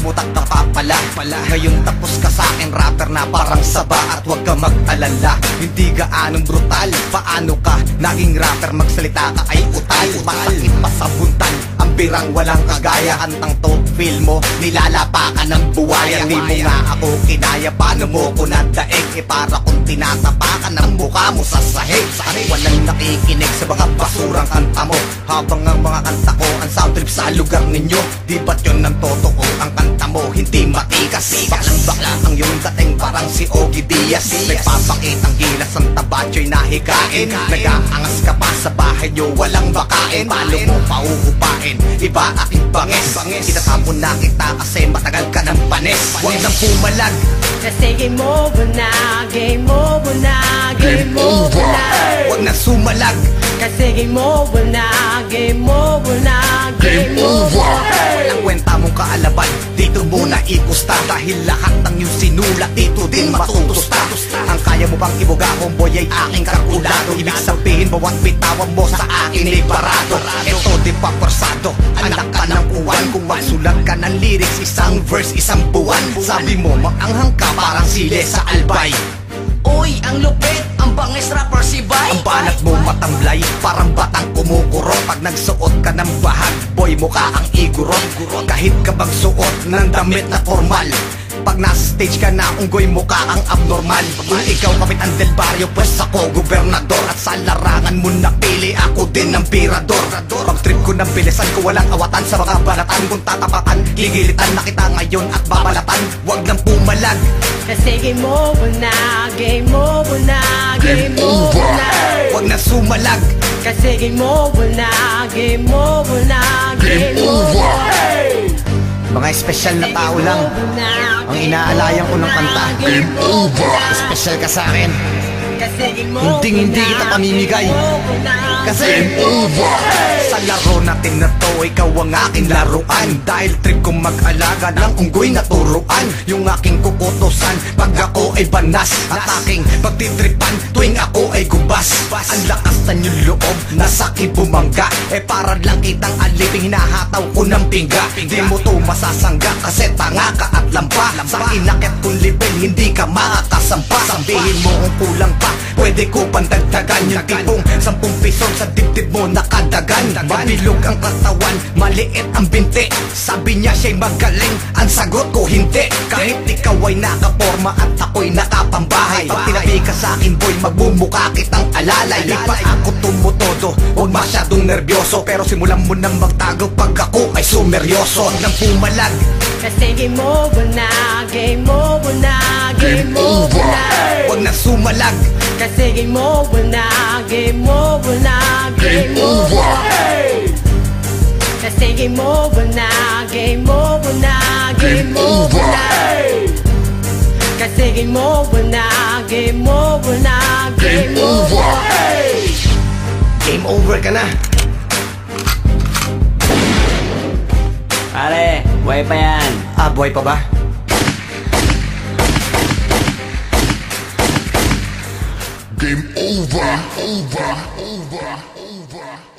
Lumutak ka pa pala. Ngayon tapos ka sa akin, rapper na parang saba. At huwag ka mag-alala, hindi gaanong brutal. Paano ka naging rapper, magsalita ka ay utal. Masakit pa sa buntan, ang birang walang kagaya. Kantang to, feel mo, nilalapa ka ng buwaya. Di mo nga ako kinaya, paano mo ko nadaig? E para kung tinatapakan ng mukha mo sa sahig. Walang nakikinig sa mga basurang kanta mo, habang ang mga kanta ko ang sound trip sa lugar ninyo. Di ba't yun ng totoo? Ang kanta mo hindi matikas. Baklang-bakla ang iyong dating parang si Ogie Diaz. Nagpapakitang gilas ang tabatyo'y nahigain. Nag-aangas ka pa sa bahay nyo, walang bakain. Paano mo pauupain? Iba aking banges. Itatapon na kita kasi matagal ka ng panis. Huwag nang pumalag, kasi game over na, game over na, game over na. Huwag nang sumalag, kasi game over na, game over na, game over. Walang kwenta mong kaalaban, dito mo na ipusta. Dahil lahat ng iyong sinulat dito din matutusta. Ang kaya mo bang ibuga, homeboy, ay aking kalkulado. Ibig sabihin bawat bitawan mo sa akin ay parado. Ito di pa forsado, anak ka ng uwan. Kung magsulat ka ng lyrics, isang verse, isang buwan. Sabi mo maanghang ka parang sile sa albay. Uy, ang lupit, ang bangis rapper si Bay. Ang balat mo matamlay, parang batang kumukurot. Pag nagsuot ka ng bahag, boy, mukha ang igurot. Kahit ka magsuot ng damit na formal, pag nasa stage ka na, unggoy mukha kang abnormal. Kung ikaw kapit ang Del Barrio, pues ako gobernador. At sa larangan mo napili, ako din ang pirador. Pag trip ko ng bilisan ko, walang awatan sa mga balatan. Kung tatapakan, gigilitan na kita ngayon at babalatan. Huwag nang pumalag, kasi game over na, game over na, game over na. huwag nang sumalag, kasi game over na, game over na, game over. mga espesyal na tao lang ang inaalayan ko ng kanta. Game over. Espesyal ka sa akin, Kasi hindi kita pamimigay. Kasi sa laro natin na to, ikaw ang aking laruan. Dahil trip kong mag-alaga ng unggoy na turuan. Yung aking kukutusan pag ako ay banas, at aking pagtitripan tuwing ako ay gubas. Ang lakas ng yung loob, nasa bumangga. Para lang kitang aliping, hinahataw ko ng pingga. Di mo to masasangga kasi tanga ka at lampa. Sa inakyat kong level, hindi ka makakasampa. Sabihin mo kung kulang pa, pwede ko pandagdagan. Yung tipong 10 piso sa dibdib mo nakadagan. Mabilog ang katawan, maliit ang binti. Sabi niya siya'y magaling, ang sagot ko hindi. Kahit ikaw ay nakaporma at ako'y nakapambahay, pag tinabi ka sa akin boy, magbumuka kitang alalay. Di pa ako tumutodo, huwag masyadong nervyoso. Pero simulan mo nang magtago pag ako ay sumeryoso. Huwag nang pumalag, kasi game over na, game over na, game over na. huwag nang sumalag, kasi game over na, game over na, game over. Kasi game over na, game over na, game over na. Kasi game over na, game over na, game over. game over ka na. Pare, buhay pa yan. Buhay pa ba? Game over, over, over, over.